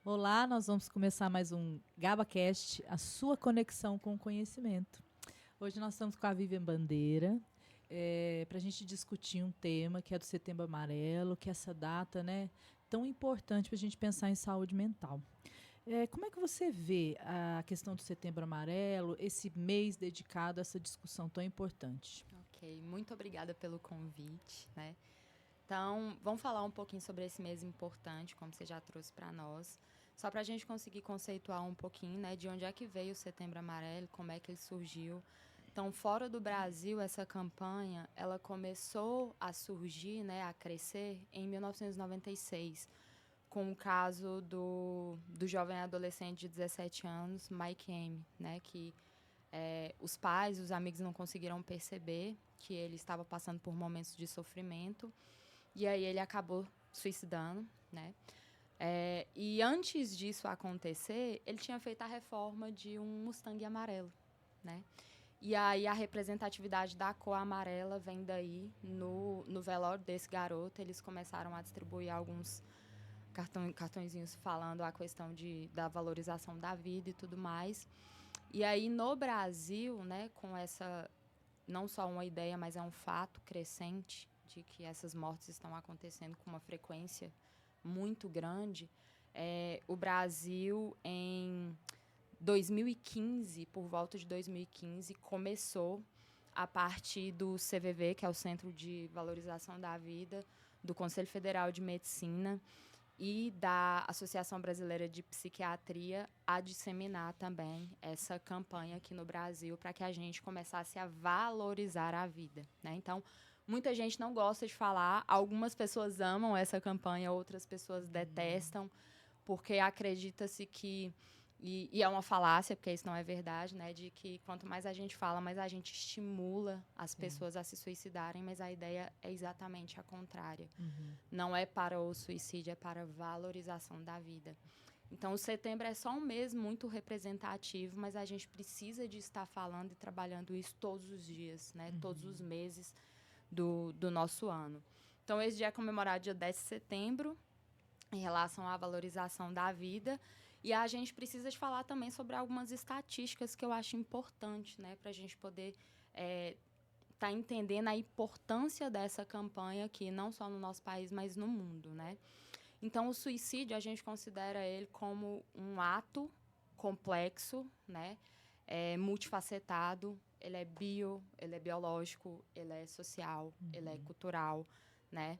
Olá, nós vamos começar mais um GabaCast, a sua conexão com o conhecimento. Hoje nós estamos com a Vivian Bandeira para a gente discutir um tema que é do Setembro Amarelo, que é essa data, né, tão importante para a gente pensar em saúde mental. Como é que você vê a questão do Setembro Amarelo, esse mês dedicado a essa discussão tão importante? Ok, muito obrigada pelo convite, né? Então, vamos falar um pouquinho sobre esse mês importante, como você já trouxe para nós, só para a gente conseguir conceituar um pouquinho, né, de onde é que veio o Setembro Amarelo, como é que ele surgiu. Então, fora do Brasil, essa campanha, ela começou a surgir, né, a crescer em 1996, com o caso do jovem adolescente de 17 anos, Mike M., né, que os pais, os amigos não conseguiram perceber que ele estava passando por momentos de sofrimento. E aí ele acabou suicidando, né? E antes disso acontecer, ele tinha feito a reforma de um Mustang amarelo, né? E aí a representatividade da cor amarela vem daí. No velório desse garoto, eles começaram a distribuir alguns cartõezinhos falando a questão da valorização da vida e tudo mais. E aí no Brasil, né, com essa não só uma ideia, mas é um fato crescente de que essas mortes estão acontecendo com uma frequência muito grande. O Brasil, em 2015, por volta de 2015, começou a partir do CVV, que é o Centro de Valorização da Vida, do Conselho Federal de Medicina e da Associação Brasileira de Psiquiatria a disseminar também essa campanha aqui no Brasil para que a gente começasse a valorizar a vida, né? Então, muita gente não gosta de falar, algumas pessoas amam essa campanha, outras pessoas detestam, porque acredita-se que e é uma falácia, porque isso não é verdade, né? De que quanto mais a gente fala, mais a gente estimula as pessoas a se suicidarem, mas a ideia é exatamente a contrária. Não é para o suicídio, é para a valorização da vida. Então, o setembro é só um mês muito representativo, mas a gente precisa de estar falando e trabalhando isso todos os dias, né? Todos os meses do nosso ano. Então, esse dia é comemorado dia 10 de setembro, em relação à valorização da vida. E a gente precisa de falar também sobre algumas estatísticas que eu acho importante, né, para a gente poder tá entendendo a importância dessa campanha aqui, não só no nosso país, mas no mundo, né? Então, o suicídio, a gente considera ele como um ato complexo, né? Multifacetado, ele é ele é biológico, ele é social, ele é cultural, né?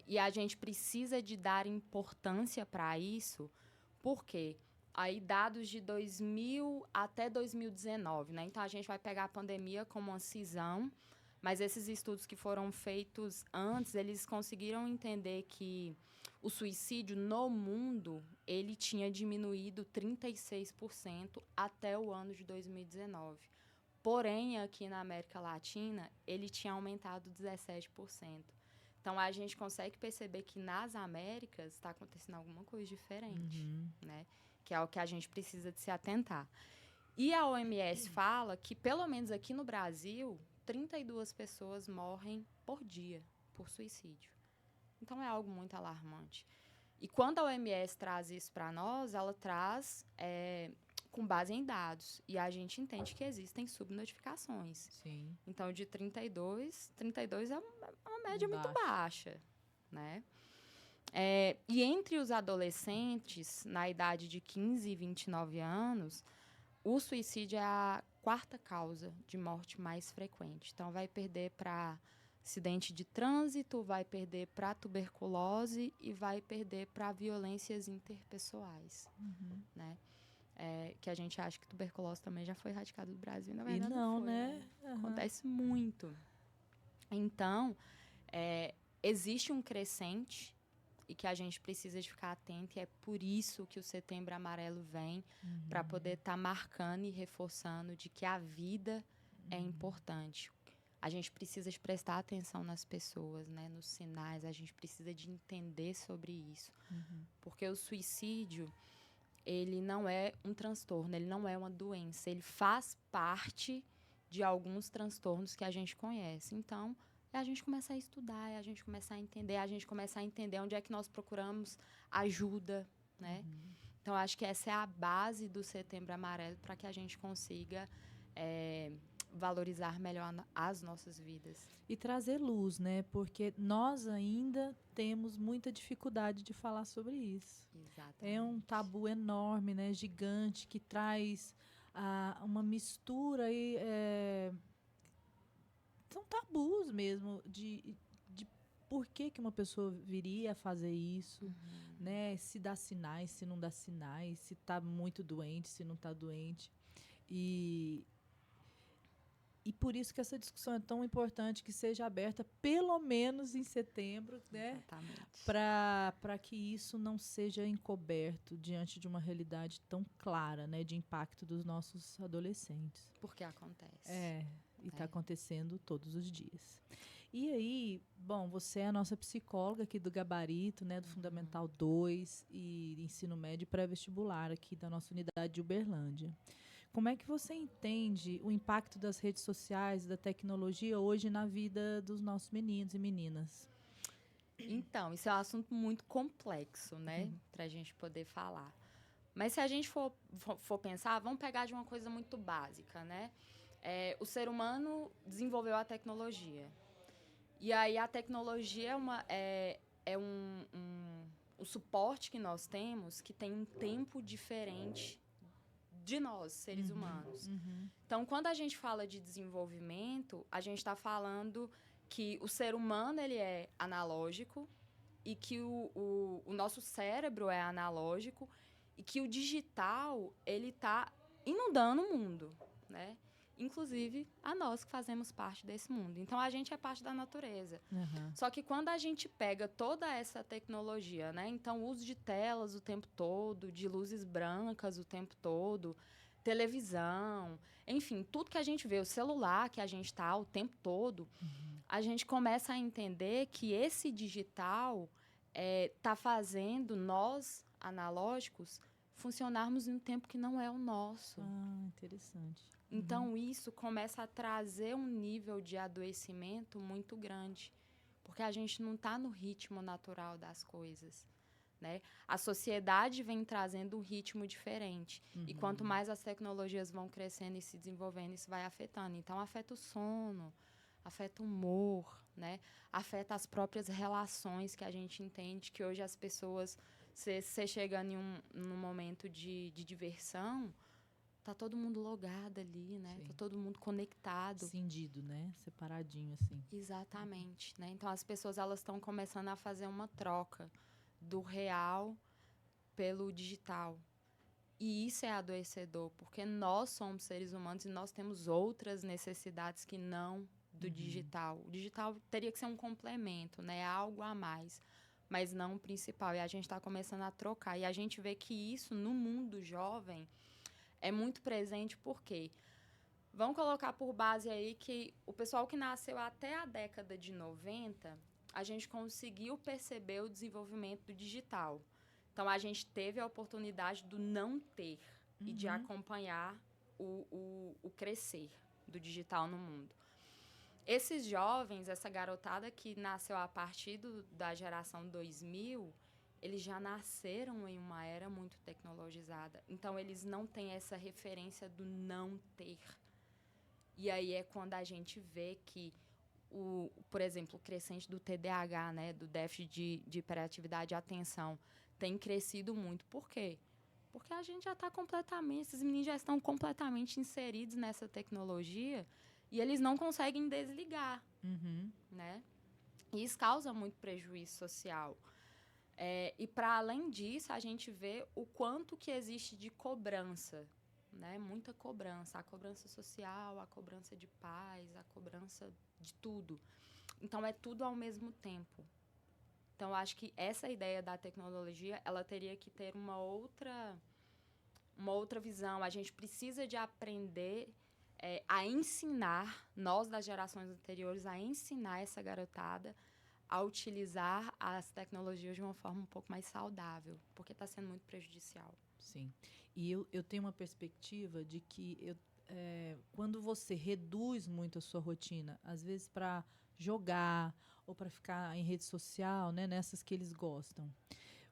E a gente precisa de dar importância para isso, porque aí dados de 2000 até 2019, né? Então, a gente vai pegar a pandemia como uma cisão, mas esses estudos que foram feitos antes, eles conseguiram entender que o suicídio no mundo, ele tinha diminuído 36% até o ano de 2019. Porém, aqui na América Latina, ele tinha aumentado 17%. Então, a gente consegue perceber que nas Américas está acontecendo alguma coisa diferente, né? Que é o que a gente precisa de se atentar. E a OMS fala que, pelo menos aqui no Brasil, 32 pessoas morrem por dia por suicídio. Então, é algo muito alarmante. E quando a OMS traz isso para nós, ela traz com base em dados. E a gente entende que existem subnotificações. Sim. Então, de 32 é uma média muito baixa, né? E entre os adolescentes, na idade de 15 e 29 anos, o suicídio é a quarta causa de morte mais frequente. Então, vai perder para acidente de trânsito, vai perder para tuberculose e vai perder para violências interpessoais, né? Que a gente acha que tuberculose também já foi erradicada do Brasil, na verdade não foi, né? Acontece muito. Então, existe um crescente e que a gente precisa de ficar atento, e é por isso que o Setembro Amarelo vem, para poder estar marcando e reforçando de que a vida é importante. A gente precisa de prestar atenção nas pessoas, né, nos sinais, a gente precisa de entender sobre isso. Porque o suicídio, ele não é um transtorno, ele não é uma doença, ele faz parte de alguns transtornos que a gente conhece. Então, é a gente começar a estudar, é a gente começar a entender onde é que nós procuramos ajuda, né? Então, acho que essa é a base do Setembro Amarelo para que a gente consiga valorizar melhor as nossas vidas. E trazer luz, né? Porque nós ainda temos muita dificuldade de falar sobre isso. Exatamente. É um tabu enorme, né? Gigante, que traz uma mistura e são tabus mesmo de por que uma pessoa viria a fazer isso, né? Se dá sinais, se não dá sinais, se está muito doente, se não está doente. E por isso que essa discussão é tão importante, que seja aberta pelo menos em setembro, né? Exatamente. Para que isso não seja encoberto diante de uma realidade tão clara, né? De impacto dos nossos adolescentes. Porque acontece. E está acontecendo todos os dias. E aí, bom, você é a nossa psicóloga aqui do Gabarito, né? Do Fundamental 2 e Ensino Médio Pré-Vestibular aqui da nossa unidade de Uberlândia. Como é que você entende o impacto das redes sociais, da tecnologia hoje na vida dos nossos meninos e meninas? Então, isso é um assunto muito complexo, né? Para a gente poder falar. Mas se a gente for pensar, vamos pegar de uma coisa muito básica, né? O ser humano desenvolveu a tecnologia. E aí a tecnologia é um suporte que nós temos que tem um tempo diferente de nós, seres humanos. Então, quando a gente fala de desenvolvimento, a gente está falando que o ser humano ele é analógico e que o nosso cérebro é analógico e que o digital ele está inundando o mundo, né? Inclusive a nós que fazemos parte desse mundo. Então, a gente é parte da natureza. Só que quando a gente pega toda essa tecnologia, né? Então, o uso de telas o tempo todo, de luzes brancas o tempo todo, televisão, enfim, tudo que a gente vê, o celular que a gente está o tempo todo, a gente começa a entender que esse digital está fazendo nós, analógicos, funcionarmos em um tempo que não é o nosso. Interessante. Então, isso começa a trazer um nível de adoecimento muito grande, porque a gente não está no ritmo natural das coisas, né? A sociedade vem trazendo um ritmo diferente. E quanto mais as tecnologias vão crescendo e se desenvolvendo, isso vai afetando. Então, afeta o sono, afeta o humor, né? Afeta as próprias relações que a gente entende que hoje as pessoas, você chegando num momento de diversão, tá todo mundo logado ali, né? Sim. Tá todo mundo conectado. Cindido, né? Separadinho, assim. Exatamente, né? Então, as pessoas, elas estão começando a fazer uma troca do real pelo digital. E isso é adoecedor, porque nós somos seres humanos e nós temos outras necessidades que não do digital. O digital teria que ser um complemento, né? Algo a mais, mas não o principal. E a gente está começando a trocar. E a gente vê que isso, no mundo jovem, é muito presente porque vamos colocar por base aí que o pessoal que nasceu até a década de 90, a gente conseguiu perceber o desenvolvimento do digital. Então, a gente teve a oportunidade do não ter e de acompanhar o crescer do digital no mundo. Esses jovens, essa garotada que nasceu a partir da geração 2000, eles já nasceram em uma era muito tecnologizada. Então, eles não têm essa referência do não ter. E aí é quando a gente vê que, por exemplo, o crescente do TDAH, né, do déficit de hiperatividade e atenção, tem crescido muito. Por quê? Porque a gente já está esses meninos já estão completamente inseridos nessa tecnologia e eles não conseguem desligar, né? E isso causa muito prejuízo social. E, para além disso, a gente vê o quanto que existe de cobrança, né? Muita cobrança. A cobrança social, a cobrança de pais, a cobrança de tudo. Então, é tudo ao mesmo tempo. Então, acho que essa ideia da tecnologia, ela teria que ter uma outra visão. A gente precisa de aprender a ensinar, nós das gerações anteriores, a ensinar essa garotada a utilizar as tecnologias de uma forma um pouco mais saudável, porque está sendo muito prejudicial. Sim. E eu tenho uma perspectiva de que quando você reduz muito a sua rotina, às vezes para jogar ou para ficar em rede social, né, nessas que eles gostam,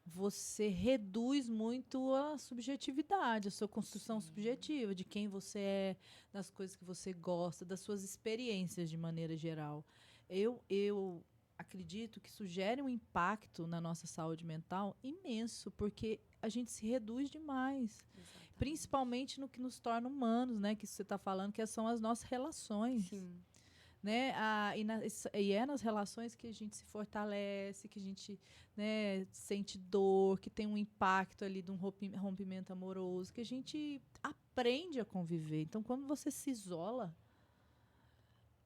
você reduz muito a subjetividade, a sua construção subjetiva de quem você é, das coisas que você gosta, das suas experiências de maneira geral. Eu acredito que isso gera um impacto na nossa saúde mental imenso, porque a gente se reduz demais. Exatamente. Principalmente no que nos torna humanos, né? Que você está falando, que são as nossas relações. Sim. Né? E é nas relações que a gente se fortalece, que a gente, né, sente dor, que tem um impacto ali de um rompimento amoroso, que a gente aprende a conviver. Então, quando você se isola,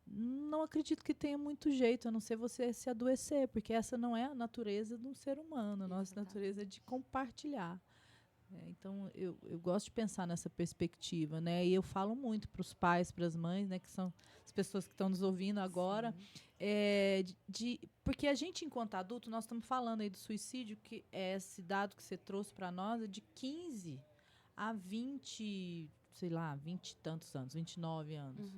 não acredito que tenha muito jeito, a não ser você se adoecer, porque essa não é a natureza de um ser humano. A nossa natureza é de compartilhar. Então, eu gosto de pensar nessa perspectiva, né? E eu falo muito para os pais, para as mães, né, que são as pessoas que estão nos ouvindo agora, porque a gente, enquanto adulto, nós estamos falando aí do suicídio, que é esse dado que você trouxe para nós, é de 15 a 20, sei lá, 20 e tantos anos, 29 anos.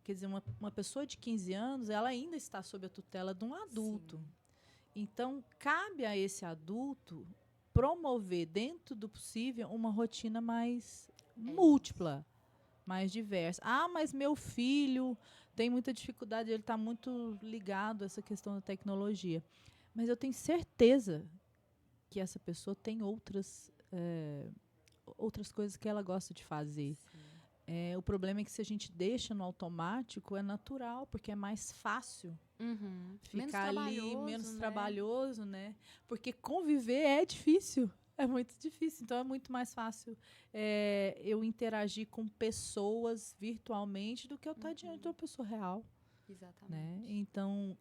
Quer dizer, uma pessoa de 15 anos, ela ainda está sob a tutela de um adulto. Sim. Então, cabe a esse adulto promover, dentro do possível, uma rotina mais múltipla, mais diversa. Ah, mas meu filho tem muita dificuldade, ele está muito ligado a essa questão da tecnologia. Mas eu tenho certeza que essa pessoa tem outras coisas que ela gosta de fazer. O problema é que se a gente deixa no automático, é natural, porque é mais fácil. Ficar ali, menos trabalhoso, né? Porque conviver é difícil, é muito difícil. Então, é muito mais fácil eu interagir com pessoas virtualmente do que eu estar diante de uma pessoa real. Exatamente. Né? Então,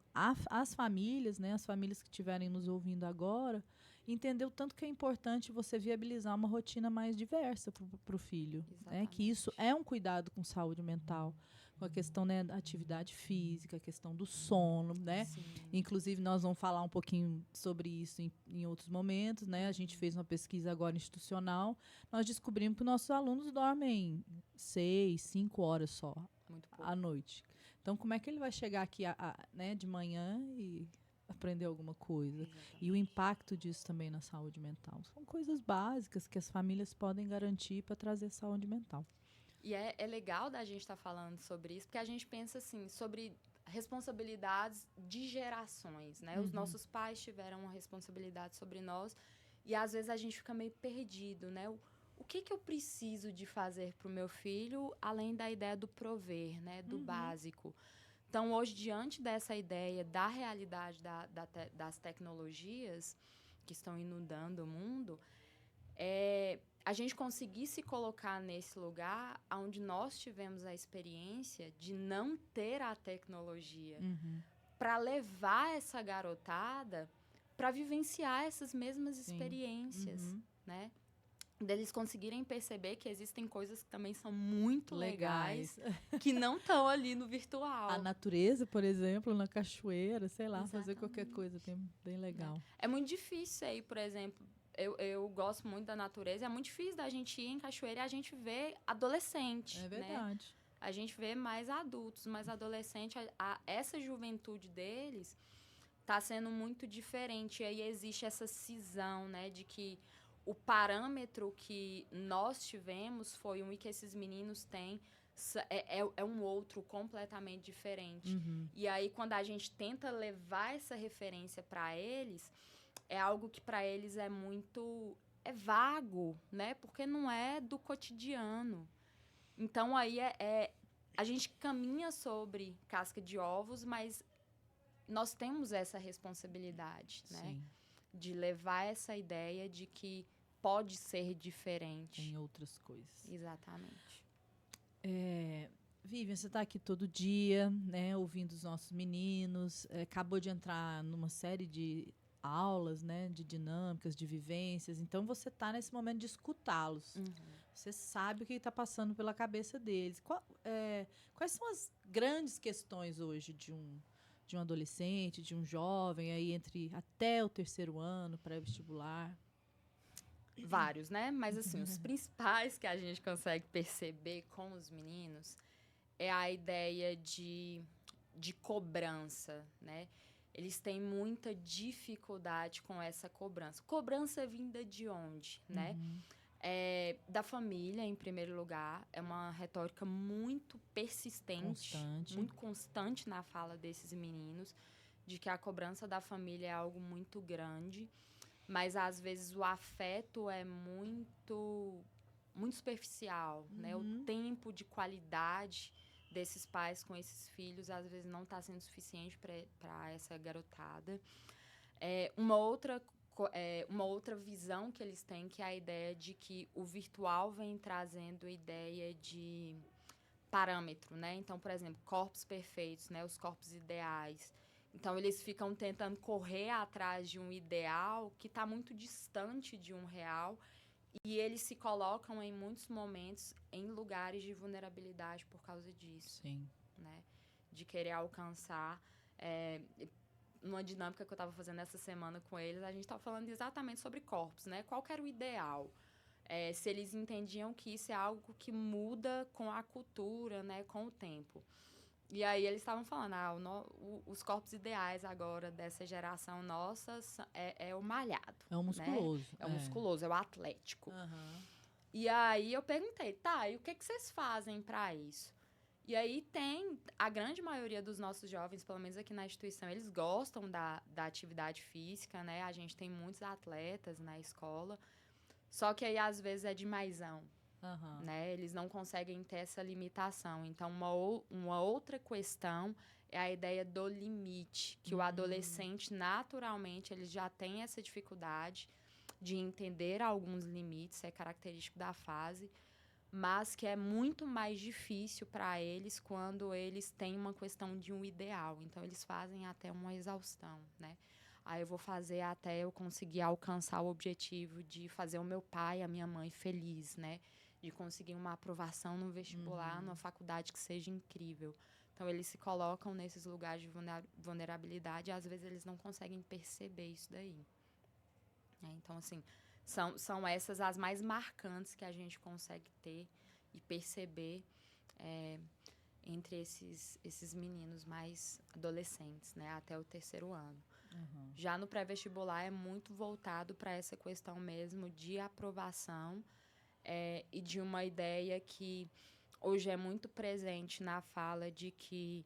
as famílias, né, as famílias que estiverem nos ouvindo agora, entender o tanto que é importante você viabilizar uma rotina mais diversa para o filho. Né? Que isso é um cuidado com saúde mental. Com a questão, né, da atividade física, a questão do sono, né? Sim. Inclusive, nós vamos falar um pouquinho sobre isso em outros momentos, né? A gente fez uma pesquisa agora institucional, nós descobrimos que nossos alunos dormem 6, 5 horas só à noite. Então, como é que ele vai chegar aqui né, de manhã e aprender alguma coisa? Exatamente. E o impacto disso também na saúde mental. São coisas básicas que as famílias podem garantir para trazer saúde mental. E é legal da gente estar falando sobre isso, porque a gente pensa assim, sobre responsabilidades de gerações, né? Os nossos pais tiveram uma responsabilidade sobre nós e às vezes a gente fica meio perdido, né? O que eu preciso de fazer para o meu filho, além da ideia do prover, né? Do básico. Então, hoje, diante dessa ideia da realidade das tecnologias que estão inundando o mundo, a gente conseguir se colocar nesse lugar onde nós tivemos a experiência de não ter a tecnologia para levar essa garotada para vivenciar essas mesmas experiências, né? Deles conseguirem perceber que existem coisas que também são muito legais que não estão ali no virtual. A natureza, por exemplo, na cachoeira, sei lá, fazer qualquer coisa bem legal. É muito difícil aí, por exemplo, eu gosto muito da natureza, é muito difícil da gente ir em cachoeira e a gente ver adolescente. É verdade. Né? A gente vê mais adultos, mas adolescente, essa juventude deles está sendo muito diferente. E aí existe essa cisão, né, de que o parâmetro que nós tivemos foi um e que esses meninos têm é um outro completamente diferente. E aí, quando a gente tenta levar essa referência para eles, é algo que para eles é muito vago, né? Porque não é do cotidiano. Então, aí a gente caminha sobre casca de ovos, mas nós temos essa responsabilidade, né? Sim. De levar essa ideia de que pode ser diferente. Em outras coisas. Exatamente. Vivian, você está aqui todo dia, né, ouvindo os nossos meninos, acabou de entrar numa série de aulas, né, de dinâmicas, de vivências, então você está nesse momento de escutá-los. Você sabe o que está passando pela cabeça deles. Quais são as grandes questões hoje de um adolescente, de um jovem, aí até o 3º ano, pré-vestibular? Vários, né? Mas, assim, os principais que a gente consegue perceber com os meninos é a ideia de de cobrança, né? Eles têm muita dificuldade com essa cobrança. Cobrança vinda de onde, né? Da família, em primeiro lugar. É uma retórica muito persistente, muito constante na fala desses meninos, de que a cobrança da família é algo muito grande, mas, às vezes, o afeto é muito superficial, né? O tempo de qualidade desses pais com esses filhos, às vezes, não está sendo suficiente para essa garotada. Uma outra visão que eles têm, que é a ideia de que o virtual vem trazendo a ideia de parâmetro, né? Então, por exemplo, corpos perfeitos, né? Os corpos ideais. Então, eles ficam tentando correr atrás de um ideal que está muito distante de um real, e eles se colocam, em muitos momentos, em lugares de vulnerabilidade por causa disso. Sim. Né? De querer alcançar. Numa dinâmica que eu estava fazendo essa semana com eles, a gente estava falando exatamente sobre corpos, né? Qual que era o ideal? Se eles entendiam que isso é algo que muda com a cultura, né? Com o tempo. E aí eles estavam falando, os corpos ideais agora dessa geração nossa é o malhado. É o musculoso. Né? É o musculoso, é o atlético. Uhum. E aí eu perguntei, tá, e o que vocês fazem para isso? E aí a grande maioria dos nossos jovens, pelo menos aqui na instituição, eles gostam da atividade física, né? A gente tem muitos atletas na escola, só que aí às vezes é demais. Né? Eles não conseguem ter essa limitação. Então, uma outra questão é a ideia do limite, que o adolescente, naturalmente, ele já tem essa dificuldade de entender alguns limites, é característico da fase, mas que é muito mais difícil para eles quando eles têm uma questão de um ideal. Então, eles fazem até uma exaustão, né? Aí eu vou fazer até eu conseguir alcançar o objetivo de fazer o meu pai e a minha mãe feliz, né? De conseguir uma aprovação no vestibular, numa faculdade que seja incrível. Então, eles se colocam nesses lugares de vulnerabilidade e, às vezes, eles não conseguem perceber isso daí. Então, assim, são essas as mais marcantes que a gente consegue ter e perceber entre esses meninos mais adolescentes, né? Até o 3º ano. Já no pré-vestibular é muito voltado para essa questão mesmo de aprovação, e de uma ideia que hoje é muito presente na fala de que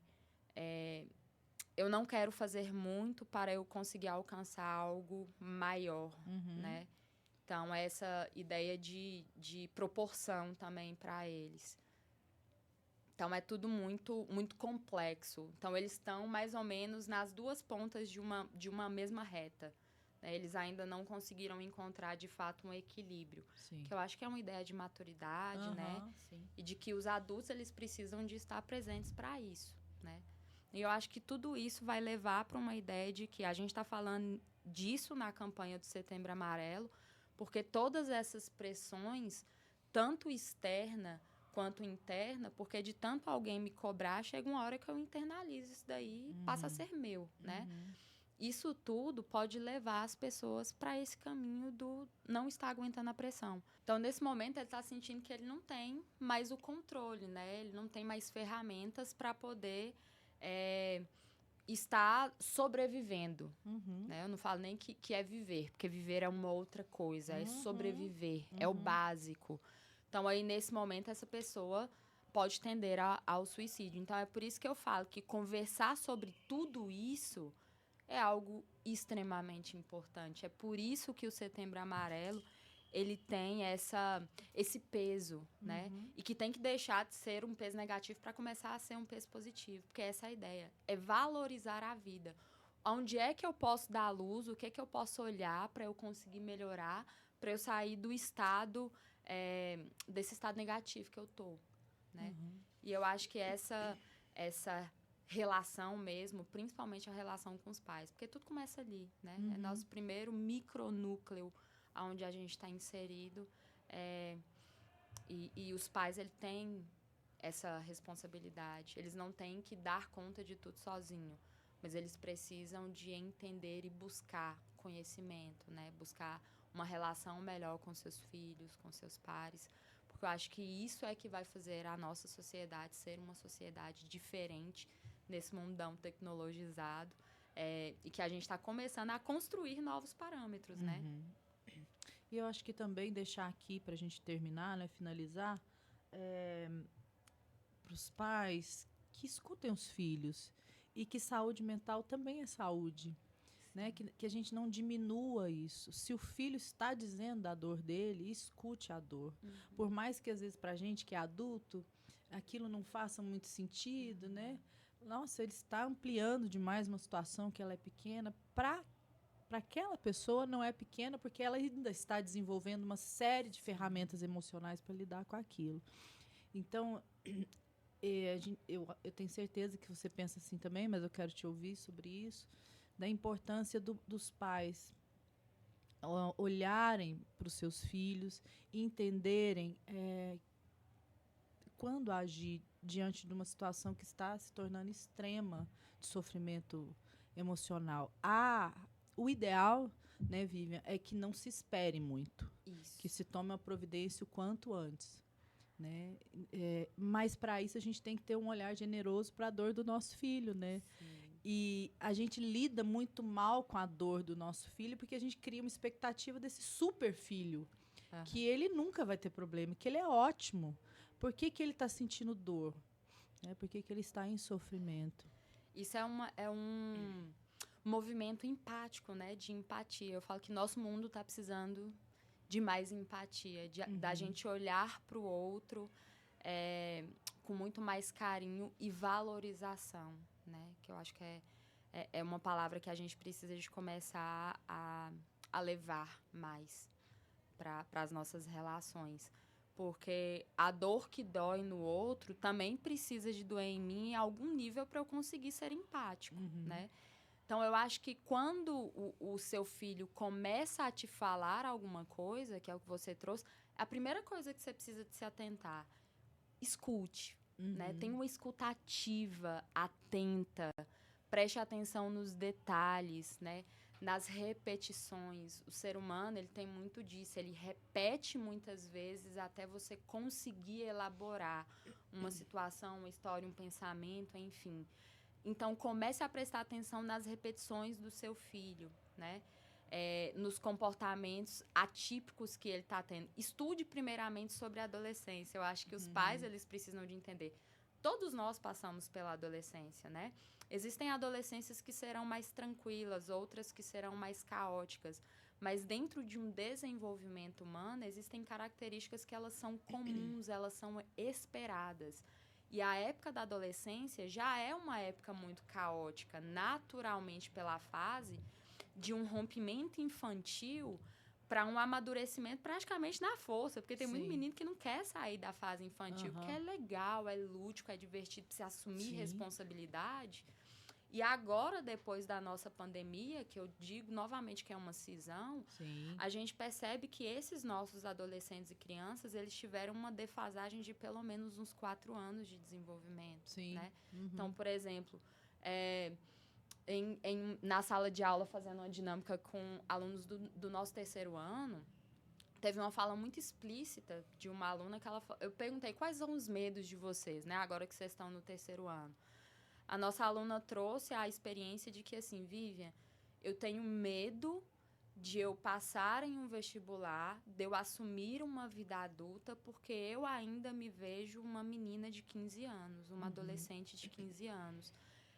eu não quero fazer muito para eu conseguir alcançar algo maior, né? Então, essa ideia de proporção também para eles. Então, é tudo muito, muito complexo. Então, eles estão mais ou menos nas duas pontas de uma mesma reta. Eles ainda não conseguiram encontrar, de fato, um equilíbrio. Sim. Que eu acho que é uma ideia de maturidade, né? Sim. E de que os adultos, eles precisam de estar presentes para isso, né? E eu acho que tudo isso vai levar para uma ideia de que a gente está falando disso na campanha do Setembro Amarelo, porque todas essas pressões, tanto externa quanto interna, porque de tanto alguém me cobrar, chega uma hora que eu internalizo isso daí e passa a ser meu, né? Isso tudo pode levar as pessoas para esse caminho do não estar aguentando a pressão. Então, nesse momento, ele está sentindo que ele não tem mais o controle, né? Ele não tem mais ferramentas para poder estar sobrevivendo. Né? Eu não falo nem que é viver, porque viver é uma outra coisa, é sobreviver, é o básico. Então, aí, nesse momento, essa pessoa pode tender ao suicídio. Então, é por isso que eu falo que conversar sobre tudo isso é algo extremamente importante. É por isso que o Setembro Amarelo, ele tem esse peso, né? E que tem que deixar de ser um peso negativo para começar a ser um peso positivo. Porque essa é a ideia. É valorizar a vida. Onde é que eu posso dar luz? O que é que eu posso olhar para eu conseguir melhorar? Para eu sair do estado, desse estado negativo que eu tô, né? E eu acho que essa relação mesmo, principalmente a relação com os pais, porque tudo começa ali, né? É nosso primeiro micronúcleo onde a gente está inserido, e os pais, eles têm essa responsabilidade, eles não têm que dar conta de tudo sozinho, mas eles precisam de entender e buscar conhecimento, né? Buscar uma relação melhor com seus filhos, com seus pares, porque eu acho que isso é que vai fazer a nossa sociedade ser uma sociedade diferente nesse mundão tecnologizado, e que a gente está começando a construir novos parâmetros, né? E eu acho que também deixar aqui, para a gente terminar, né, finalizar, para os pais que escutem os filhos e que saúde mental também é saúde. Né? Que a gente não diminua isso. Se o filho está dizendo a dor dele, escute a dor. Por mais que, às vezes, para a gente que é adulto, aquilo não faça muito sentido, né? Nossa, ele está ampliando demais uma situação que ela é pequena. Para aquela pessoa não é pequena, porque ela ainda está desenvolvendo uma série de ferramentas emocionais para lidar com aquilo. Então, eu tenho certeza que você pensa assim também, mas eu quero te ouvir sobre isso, da importância dos pais olharem para os seus filhos e entenderem quando agir diante de uma situação que está se tornando extrema de sofrimento emocional. O ideal, né, Vivian, é que não se espere muito. Isso. Que se tome uma providência o quanto antes. Né? Mas, para isso, a gente tem que ter um olhar generoso para a dor do nosso filho, né? Sim. E a gente lida muito mal com a dor do nosso filho porque a gente cria uma expectativa desse super filho, que ele nunca vai ter problema, que ele é ótimo. Por que ele está sentindo dor? Por que ele está em sofrimento? Isso é um movimento empático, né? De empatia. Eu falo que nosso mundo está precisando de mais empatia, da gente olhar para o outro com muito mais carinho e valorização, né? Que eu acho que é uma palavra que a gente precisa de começar a levar mais para as nossas relações. Porque a dor que dói no outro também precisa de doer em mim em algum nível para eu conseguir ser empático, né? Então, eu acho que quando o seu filho começa a te falar alguma coisa, que é o que você trouxe, a primeira coisa que você precisa de se atentar, escute, né? Tenha uma escuta ativa, atenta, preste atenção nos detalhes, né? Nas repetições. O ser humano, ele tem muito disso, ele repete muitas vezes até você conseguir elaborar uma situação, uma história, um pensamento, enfim. Então, comece a prestar atenção nas repetições do seu filho, né? Nos comportamentos atípicos que ele está tendo. Estude primeiramente sobre a adolescência. Eu acho que os pais, eles precisam de entender. Todos nós passamos pela adolescência, né? Existem adolescências que serão mais tranquilas, outras que serão mais caóticas. Mas dentro de um desenvolvimento humano, existem características que elas são comuns, elas são esperadas. E a época da adolescência já é uma época muito caótica, naturalmente pela fase de um rompimento infantil para um amadurecimento praticamente na força. Porque tem muito menino que não quer sair da fase infantil, porque é legal, é lúdico, é divertido, se assumir responsabilidade. E agora, depois da nossa pandemia, que eu digo novamente que é uma cisão, a gente percebe que esses nossos adolescentes e crianças, eles tiveram uma defasagem de pelo menos uns 4 anos de desenvolvimento. Né? Então, por exemplo, na sala de aula, fazendo uma dinâmica com alunos do nosso 3º ano, teve uma fala muito explícita de uma aluna que eu perguntei quais são os medos de vocês, né, agora que vocês estão no 3º ano. A nossa aluna trouxe a experiência de que, assim, Vivian, eu tenho medo de eu passar em um vestibular, de eu assumir uma vida adulta, porque eu ainda me vejo uma menina de 15 anos, uma adolescente de 15 anos.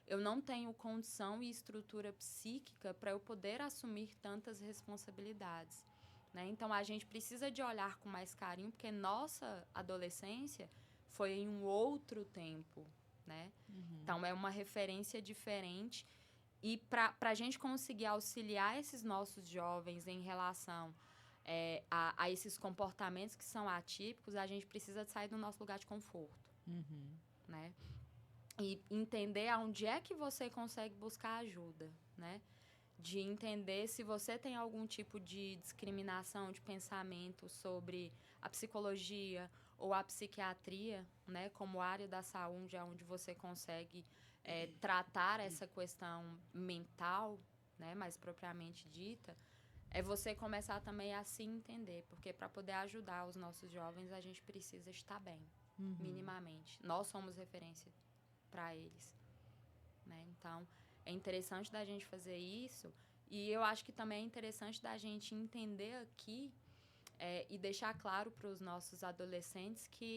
Eu não tenho condição e estrutura psíquica para eu poder assumir tantas responsabilidades. Né? Então, a gente precisa de olhar com mais carinho, porque nossa adolescência foi em um outro tempo. Né? Então, é uma referência diferente. E para a gente conseguir auxiliar esses nossos jovens em relação a esses comportamentos que são atípicos, a gente precisa de sair do nosso lugar de conforto. Né? E entender aonde é que você consegue buscar ajuda. Né? De entender se você tem algum tipo de discriminação de pensamento sobre a psicologia ou a psiquiatria, né, como área da saúde, onde você consegue tratar essa questão mental, né, mais propriamente dita, você começar também a se entender, porque para poder ajudar os nossos jovens, a gente precisa estar bem, minimamente. Nós somos referência para eles. né? Então, é interessante da gente fazer isso, e eu acho que também é interessante da gente entender aqui e deixar claro para os nossos adolescentes que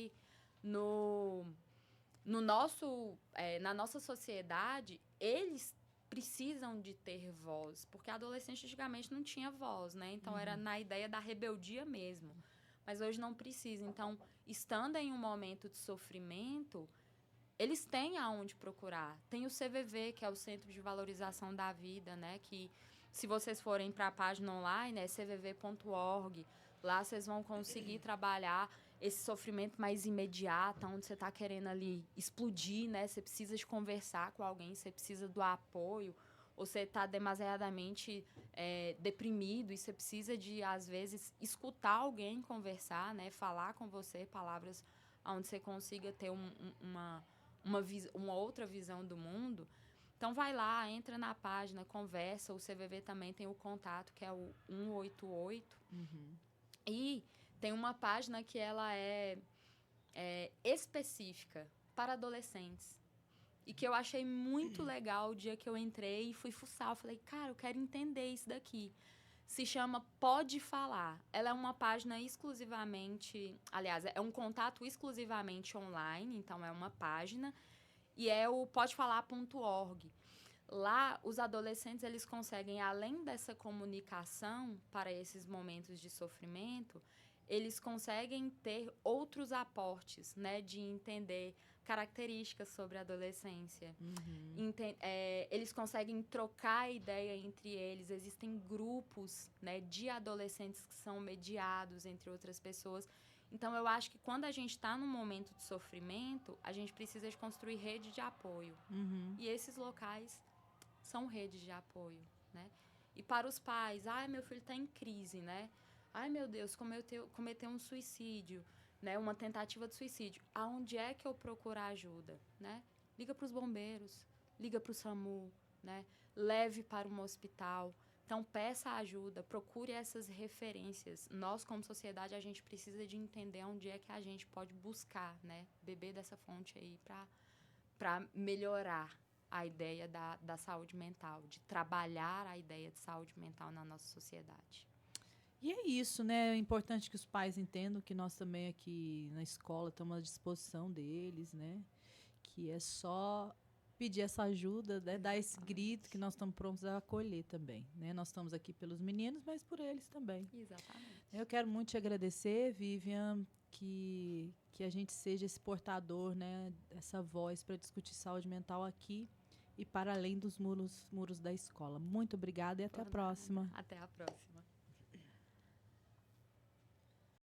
no nosso, na nossa sociedade, eles precisam de ter voz, porque a adolescente antigamente não tinha voz, né? Então, era na ideia da rebeldia mesmo. Mas hoje não precisa. Então, estando em um momento de sofrimento, eles têm aonde procurar. Tem o CVV, que é o Centro de Valorização da Vida, né? Que, se vocês forem para a página online, é cvv.org. Lá vocês vão conseguir trabalhar esse sofrimento mais imediato, onde você está querendo ali explodir, né? Você precisa de conversar com alguém, você precisa do apoio, ou você está demasiadamente deprimido e você precisa de, às vezes, escutar alguém conversar, né? Falar com você, palavras onde você consiga ter uma outra visão do mundo. Então, vai lá, entra na página, conversa. O CVV também tem o contato, que é o 188. E tem uma página que ela é específica para adolescentes. E que eu achei muito legal o dia que eu entrei e fui fuçar. Eu falei, cara, eu quero entender isso daqui. Se chama Pode Falar. Ela é uma página exclusivamente... Aliás, é um contato exclusivamente online, então é uma página. E é o podefalar.org. Lá, os adolescentes, eles conseguem, além dessa comunicação para esses momentos de sofrimento, eles conseguem ter outros aportes, né? De entender características sobre a adolescência. Eles conseguem trocar ideia entre eles. Existem grupos, né, de adolescentes que são mediados entre outras pessoas. Então, eu acho que quando a gente está num momento de sofrimento, a gente precisa de construir rede de apoio. E esses locais são redes de apoio, né? E para os pais, meu filho está em crise, né? Ai, meu Deus, cometeu um suicídio, né? Uma tentativa de suicídio. Aonde é que eu procuro ajuda, né? Liga para os bombeiros, liga para o SAMU, né? Leve para um hospital. Então, peça ajuda, procure essas referências. Nós, como sociedade, a gente precisa de entender onde é que a gente pode buscar, né? Beber dessa fonte aí para melhorar a ideia da saúde mental, de trabalhar a ideia de saúde mental na nossa sociedade. E é isso, né? É importante que os pais entendam que nós também aqui na escola estamos à disposição deles, né? Que é só pedir essa ajuda, né? Dar esse grito que nós estamos prontos a acolher também, né? Nós estamos aqui pelos meninos, mas por eles também. Exatamente. Eu quero muito te agradecer, Vivian, que a gente seja esse portador, né? Essa voz para discutir saúde mental aqui e para além dos muros da escola. Muito obrigada e até a próxima. Até a próxima.